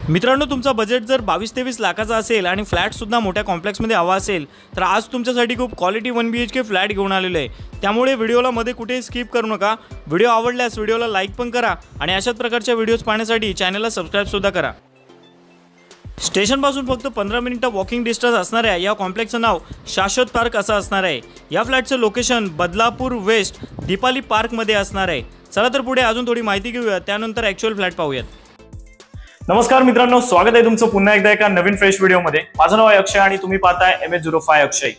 मित्रांनो, तुमचा बजेट जर 22-23 लाखाचा असेल आणि फ्लॅट सुद्धा मोठ्या कॉम्प्लेक्समध्ये हवा असेल तर आज तुमच्यासाठी खूप क्वालिटी 1 BHK फ्लॅट घेऊन आलेलो आहे। त्यामुळे व्हिडिओला मध्ये कुठेही स्किप करू नका। व्हिडिओ आवडल्यास व्हिडिओला लाईक पण करा आणि अशाच प्रकारच्या व्हिडिओज पाहण्यासाठी चॅनलला सबस्क्राइब सुद्धा करा। स्टेशन पासून फक्त 15 मिनिटं वॉकिंग डिस्टन्स असणाऱ्या या कॉम्प्लेक्सचं नाव शाश्वत पार्क असं असणार आहे। या फ्लॅटचं location Badlapur west Deepali park मध्ये असणार आहे। चला तर पुढे अजून थोडी माहिती घेऊया, त्यानंतर ॲक्च्युअल फ्लॅट पाहूयात। नमस्कार मित्रांनो, स्वागत आहे तुमचं पुन्हा एकदा एका नवीन फ्रेश व्हिडिओमध्ये। माझं नाव आहे अक्षय आणि तुम्ही पाहताय MH05 अक्षय।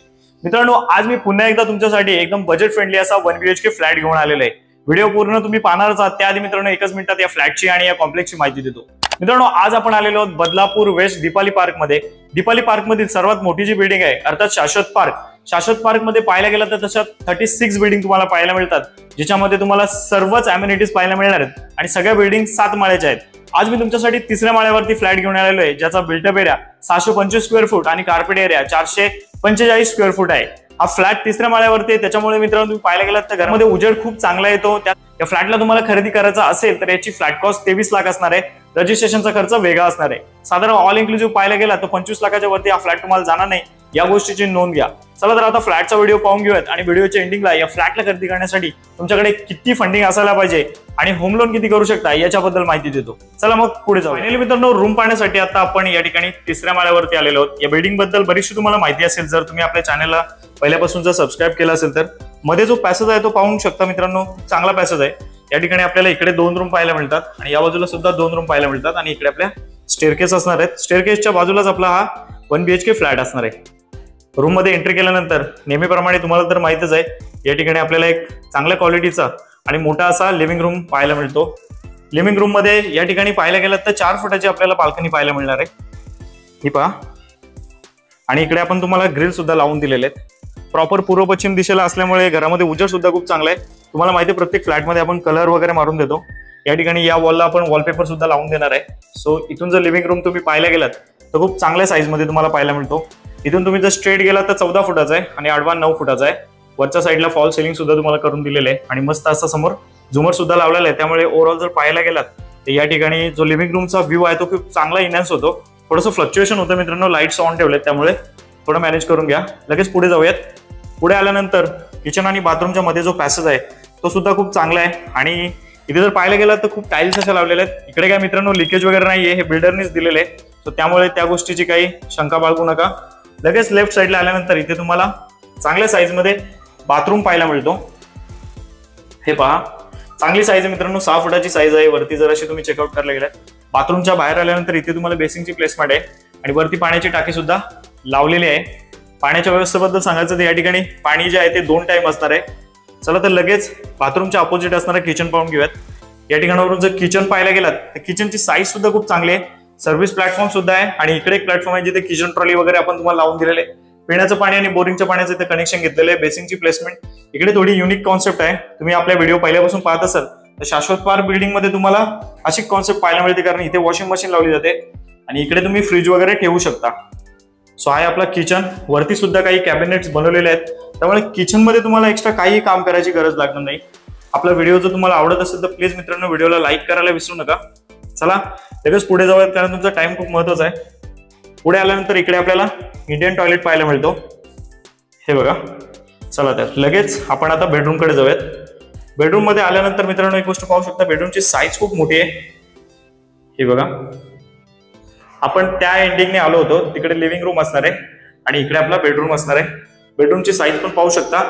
मित्रांनो, आज मी पुन्हा एकदा तुमच्यासाठी एकदम बजेट फ्रेंडली असा 1 BHK फ्लॅट घेऊन आलेलो आहे। व्हिडिओ पूर्ण तुम्ही पाहणारच आहात, त्याआधी मित्रांनो एकच मिनिटात या फ्लॅटची आणि या कॉम्प्लेक्सची माहिती देतो। मित्रांनो, आज आपण आलेलो आहोत बदलापूर वेस्ट दीपाली पार्क मध्ये। दीपाली पार्क मधील सर्वात मोठी जी बिल्डिंग आहे अर्थात शाश्वत पार्क मध्ये पाहायला गेलं तर तशा 36 बिल्डिंग तुम्हाला पाहायला मिळतात, ज्याच्यामध्ये तुम्हाला सर्वच अम्युनिटीज पाहायला मिळणार आहेत आणि सगळ्या बिल्डिंग 7 माळ्याच्या आहेत। आज मी तुमच्यासाठी तिसऱ्या माळ्यावरती फ्लॅट घेऊन आलेलो आहे, ज्याचा बिल्टअप एरिया 625 स्क्वेअर फूट आणि कार्पेट एरिया 445 स्क्वेअर फूट आहे। हा फ्लॅट तिसऱ्या माळ्यावरती आहे, त्याच्यामुळे मित्रांनो तुम्ही पाहायला गेलात तर घरामध्ये उजेड खूप चांगला येतो। या फ्लॅटला तुम्हाला खरेदी करायचा असेल तर याची फ्लॅट कॉस्ट 23 लाख असणार आहे। रजिस्ट्रेशनचा खर्च वेगळा असणार आहे। साधारण ऑल इन्क्लुसिव्ह पाहायला गेला तर 25 लाखाच्या वरती हा फ्लॅट तुम्हाला जाणार नाही, या गोष्टीची नोंद घ्या। चला तर आता फ्लॅटचा व्हिडिओ पाहून घेऊयात आणि व्हिडिओच्या एंडिंगला या फ्लॅटला खरेदी करण्यासाठी तुमच्याकडे किती फंडिंग असायला पाहिजे आणि होम लोन किती करू शकता याच्याबद्दल माहिती देतो। चला मग पुढे जाऊ। फायनली मित्रांनो, रूम पाहण्यासाठी आता आपण या ठिकाणी तिसऱ्या माळ्यावरती आलेलो आहोत। या बिल्डिंग बद्दल बरीचशी तुम्हाला माहिती असेल जर तुम्ही आपल्या चॅनलला पहिल्यापासून जर सबस्क्राईब केलं असेल तर। मध्ये जो पॅसेज आहे तो पाहू शकता मित्रांनो, चांगला पॅसेज आहे। या ठिकाणी आपल्याला इकडे 2 रूम पाहायला मिळतात आणि या बाजूला सुद्धा 2 रूम पाहायला मिळतात आणि इकडे आपल्या स्टेअरकेस असणार आहेत। स्टेअरकेसच्या बाजूलाच आपला हा 1 BHK फ्लॅट असणार आहे। रूम मध्ये एंट्री केल्यानंतर नेहमीप्रमाणे तुम्हाला तर माहितच आहे, या ठिकाणी आपल्याला एक चांगल्या क्वालिटीचा आणि मोठा असा लिव्हिंग रूम पाहायला मिळतो। लिव्हिंग रूम मध्ये या ठिकाणी पाहायला गेलं तर 4 फुटाची आपल्याला बाल्कनी पाहायला मिळणार आहे, ही पहा। आणि इकडे आपण तुम्हाला ग्रिल सुद्धा लावून दिलेले आहेत। प्रॉपर पूर्व पश्चिम दिशेला असल्यामुळे घरामध्ये उजेड सुद्धा खूप चांगला आहे। तुम्हाला माहिती आहे प्रत्येक फ्लॅटमध्ये आपण कलर वगैरे मारून देतो। या ठिकाणी या वॉलला आपण वॉलपेपर सुद्धा लावून देणार आहे। सो इथून जर लिव्हिंग रूम तुम्ही पाहायला गेलात तर खूप चांगल्या साईज मध्ये तुम्हाला पाहायला मिळतो। इथून तुम्ही जर स्ट्रेट गेला तर 14 फुटाचा आहे आणि आडवा 9 फुटाचा आहे। वरच्या साईडला फॉल सिलिंग सुद्धा तुम्हाला करून दिलेलं आहे आणि मस्त असा समोर झुमर सुद्धा लावलेला आहे। त्यामुळे ओव्हरऑल जर पाहायला गेलात तर या ठिकाणी जो लिव्हिंग रूमचा व्ह्यू आहे तो खूप चांगला इन्हॅन्स होतो। थोडंसं फ्लक्च्युएशन होतं मित्रांनो, लाईट्स ऑन ठेवलेत त्यामुळे थोडं मॅनेज करून घ्या। लगेच पुढे जाऊयात। पुढे आल्यानंतर किचन आणि बाथरूमच्या मध्ये जो पॅसेज आहे तो सुद्धा खूप चांगला आहे आणि इथे जर पाहायला गेला तर खूप टाईल्स अशा लावलेल्या आहेत। इकडे काय मित्रांनो लिकेज वगैरे नाहीये, हे बिल्डरनेच दिलेले आहे। सो त्यामुळे त्या गोष्टीची काही शंका बाळगू नका। लगेच लेफ्ट साईडला आल्यानंतर इथे तुम्हाला चांगल्या साईज मध्ये बाथरूम पाहायला मिळतो। हे पहा, चांगली साईज आहे मित्रांनो, 6 फुटाची साईज आहे। वरती जर अशी तुम्ही चेकआउट करायला गेलात, बाथरूमच्या बाहेर आल्यानंतर इथे तुम्हाला बेसिंगची प्लेसमेंट आहे आणि वरती पाण्याची टाकी सुद्धा लावलेली आहे। पाण्याच्या व्यवस्थेबद्दल सांगायचं तर या ठिकाणी पाणी जे आहे ते 2 टाइम असणार आहे। चला तर लगेच बाथरूमच्या अपोजिट असणारं किचन पाहून घेऊयात। या ठिकाणावरून जर किचन पाहायला गेलात तर किचनची साईज सुद्धा खूप चांगली आहे। सर्व्हिस प्लॅटफॉर्म सुद्धा आहे आणि इकडे एक प्लॅटफॉर्म आहे जिथे किचन ट्रॉली वगैरे आपण तुम्हाला लावून दिलेले आहे। पिण्याचं पाणी आणि बोरिंगच्या पाण्याचं इथे कनेक्शन घेतलेलं आहे। बेसिंगची प्लेसमेंट इकडे थोडी युनिक कॉन्सेप्ट आहे। तुम्ही आपल्या व्हिडिओ पहिल्यापासून पाहत असाल तर शाश्वत पार्क बिल्डिंग मध्ये तुम्हाला अशी कॉन्सेप्ट पाहायला मिळते, कारण इथे वॉशिंग मशीन लावली जाते आणि इकडे तुम्ही फ्रीज वगैरे ठेवू शकता। सो आहे आपला किचन। वरती सुद्धा काही कॅबिनेट्स बनवलेले आहेत, त्यामुळे किचन मध्ये तुम्हाला एक्स्ट्रा काही काम करायची गरज लागणार नाही। आपला व्हिडिओ जर तुम्हाला आवडत असेल तर प्लीज मित्रांनो व्हिडिओला लाईक करायला विसरू नका। चला लगेच पुढे जाऊयात, कारण तुमचा टाइम खूप महत्वाचा आहे। पुढे आल्यानंतर इकडे आपल्याला इंडियन टॉयलेट पाहायला मिळतो, हे बघा। चला तर लगेच आपण आता बेडरूम कडे जाऊयात। बेडरूम मध्ये आल्यानंतर मित्रांनो एक गोष्ट पाहू शकता, बेडरूमची साईज खूप मोठी आहे, हे बघा। आपण त्या एंडिंगने आलो होतो, तिकडे लिव्हिंग रूम असणार आहे आणि इकडे आपला बेडरूम असणार आहे। बेडरूमची साईज पण पाहू शकता,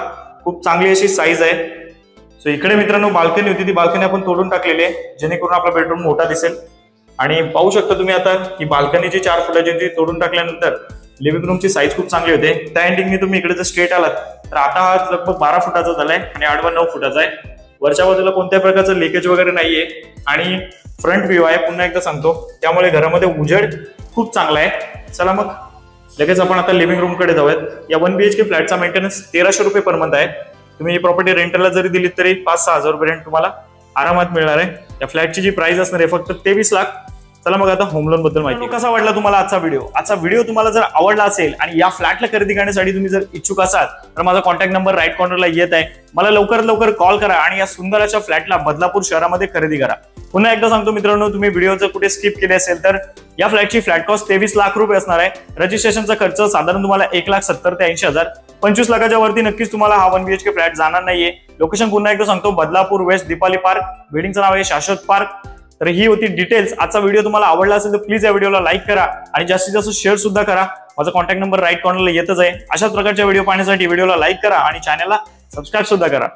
खूप चांगली अशी साईज आहे। सो इकडे मित्रांनो बाल्कनी होती, ती बाल्कनी आपण तोडून टाकलेली आहे जेणेकरून आपला बेडरूम मोठा दिसेल। आणि पाहू शकता तुम्ही आता की बाल्कनीची 4 फुटाची ती तोडून टाकल्यानंतर लिव्हिंग रूमची साईज खूप चांगली होते। त्या एंडिंगने तुम्ही इकडे जर स्ट्रेट आलात तर आता हा लगभग 12 फुटाचा झालाय आणि आडवा 9 फुटाचा आहे। वरच्या बाजूला कोणत्याही प्रकारचं लिकेज वगैरे नाहीये आणि फ्रंट व्ह्यू आहे, पुन्हा एकदा सांगतो, त्यामुळे घरामध्ये उजेड खूप चांगला आहे। चला मग लगेच आपण आता लिव्हिंग रूम कडे जाऊयात। या 1 BHK फ्लॅटचा मेंटेनन्स 1300 रुपये पर मंथ आहे। तुम्ही ही प्रॉपर्टी रेंटलला जरी दिली तरी 5-6 हजार रुपये रेंट तुम्हाला आरामात मिळणार आहे। या फ्लॅटची जी प्राइस असणार आहे फक्त 23 लाख। चला मग आता होम लोन बद्दल माहिती कसा वाटला तुम्हाला आजचा व्हिडिओ तुम्हाला जर आवडला असेल आणि या फ्लॅटला खरेदी करण्यासाठी तुम्ही जर इच्छुक असाल तर माझा कॉन्टॅक्ट नंबर राईट कॉर्नरला येत आहे. मला लवकरात लवकर कॉल करा आणि या सुंदर अशा फ्लॅटला बदलापूर शहरामध्ये खरेदी करा. पुन्हा एकदा सांगतो मित्रांनो, तुम्ही व्हिडिओ जर कुठे स्किप केले असेल तर या फ्लॅटची फ्लॅट कॉस्ट 23 लाख रुपये असणार आहे. रजिस्ट्रेशनचा खर्च साधारण तुम्हाला 1,70,000 ते 80,000. 25 लाखाच्या वरती नक्कीच तुम्हाला हा 1 BHK फ्लॅट जाणार नाहीये. लोकेशन पुन्हा एकदा सांगतो, बदलापूर वेस्ट दीपाली पार्क. बिल्डिंगचं नाव आहे शाश्वत पार्क. तर ही होती डिटेल्स. आजचा व्हिडिओ तुम्हाला आवडला असेल तर प्लीज या व्हिडिओला लाईक करा आणि जास्तीत जास्त शेअर सुद्धा करा. माझा कॉन्टॅक्ट नंबर राईट कॉर्नरला येतच आहे. अशाच प्रकारच्या व्हिडिओ पाहण्यासाठी व्हिडिओला लाईक करा आणि चॅनलला सबस्क्राईब सुद्धा करा.